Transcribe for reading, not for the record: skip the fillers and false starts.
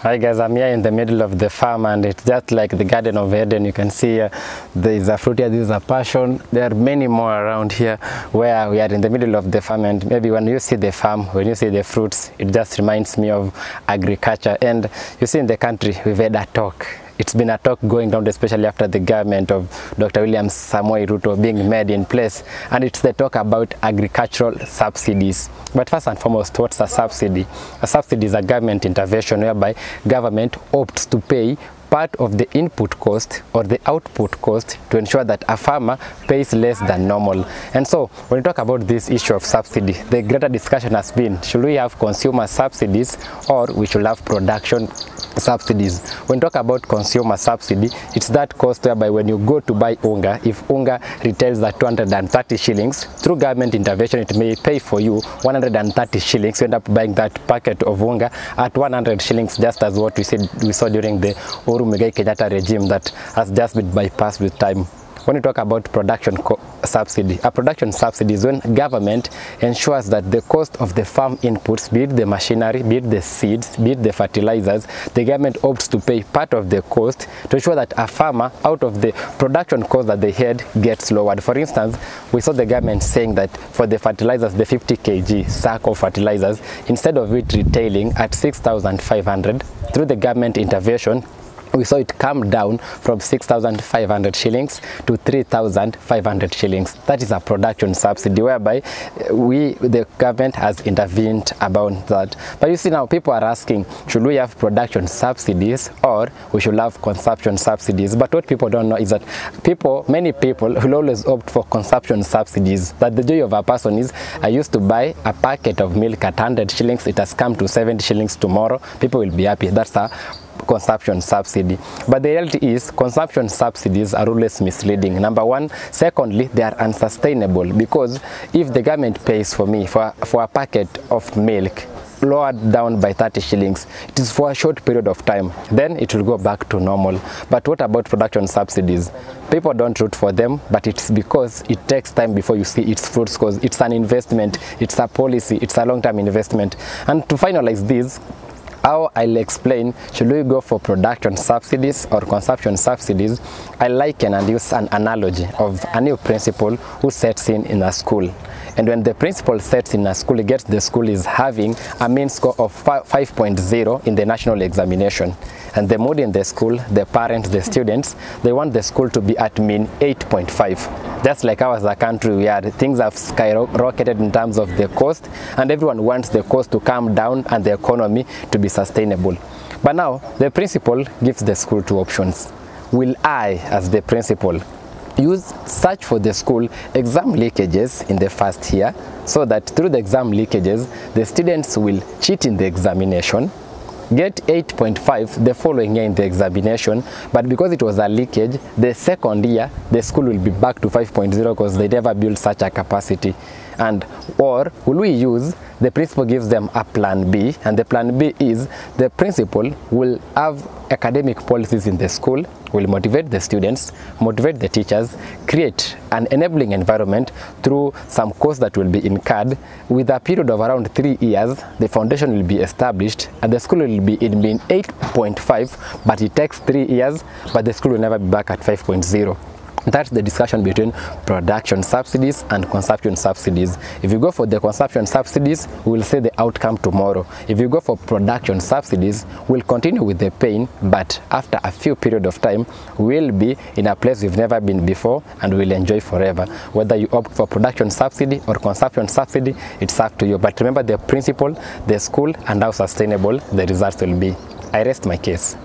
Hi guys, I'm here in the middle of the farm and it's just like the Garden of Eden. You can see there is a fruit here, this is a passion. There are many more around here where we are in the middle of the farm, and maybe when you see the farm, when you see the fruits, it just reminds me of agriculture. And you see in the country, we've had a talk. It's been a talk going down, especially after the government of Dr. William Samoei Ruto being made in place, and it's the talk about agricultural subsidies. But first and foremost, what's a subsidy? A subsidy is a government intervention whereby government opts to pay part of the input cost or the output cost to ensure that a farmer pays less than normal. And so when we talk about this issue of subsidy, the greater discussion has been, should we have consumer subsidies or we should have production subsidies? When we talk about consumer subsidy, it's that cost whereby when you go to buy unga, if unga retails at 230 shillings, through government intervention it may pay for you 130 shillings. You end up buying that packet of unga at 100 shillings, just as what we saw during the Kenyatta regime that has just been bypassed with time. When we talk about production subsidy, a production subsidy is when government ensures that the cost of the farm inputs, be it the machinery, be it the seeds, be it the fertilizers, the government opts to pay part of the cost to ensure that a farmer, out of the production cost that they had, gets lowered. For instance, we saw the government saying that for the fertilizers, the 50 kg sack of fertilizers, instead of it retailing at 6,500, through the government intervention, we saw it come down from 6,500 shillings to 3,500 shillings. That is a production subsidy whereby the government has intervened about that. But you see now people are asking, should we have production subsidies or we should have consumption subsidies? But what people don't know is that many people will always opt for consumption subsidies. That the joy of a person is, I used to buy a packet of milk at 100 shillings, it has come to 70 shillings tomorrow. People will be happy. That's a consumption subsidy. But the reality is consumption subsidies are always misleading. Number one. Secondly, they are unsustainable, because if the government pays for me for a packet of milk lowered down by 30 shillings, it is for a short period of time, then it will go back to normal. But what about production subsidies? People don't root for them, but it's because it takes time before you see its fruits, because it's an investment, it's a policy, it's a long-term investment. And to finalize this, how I'll explain, should we go for production subsidies or consumption subsidies? I liken and use an analogy of a new principal who sets in a school. And when the principal sets in a school, he gets the school is having a mean score of 5.0 in the national examination. And the mood in the school, the parents, the students, they want the school to be at mean 8.5. Just like ours, a country where things have skyrocketed in terms of the cost, and everyone wants the cost to come down and the economy to be sustainable. But now, the principal gives the school two options. Will I, as the principal, search for the school exam leakages in the first year, so that through the exam leakages, the students will cheat in the examination, get 8.5 the following year in the examination, but because it was a leakage, the second year, the school will be back to 5.0 because they never built such a capacity? Or will we use, the principal gives them a plan B, and the plan B is the principal will have academic policies in the school, will motivate the students, motivate the teachers, create an enabling environment through some course that will be incurred. With a period of around 3 years, the foundation will be established and the school will be in mean 8.5, but it takes 3 years, but the school will never be back at 5.0. That's the discussion between production subsidies and consumption subsidies. If you go for the consumption subsidies, we will see the outcome tomorrow. If you go for production subsidies, we'll continue with the pain, but after a few period of time, we'll be in a place we've never been before and we'll enjoy forever. Whether you opt for production subsidy or consumption subsidy, it's up to you. But remember the principle, the school, and how sustainable the results will be. I rest my case.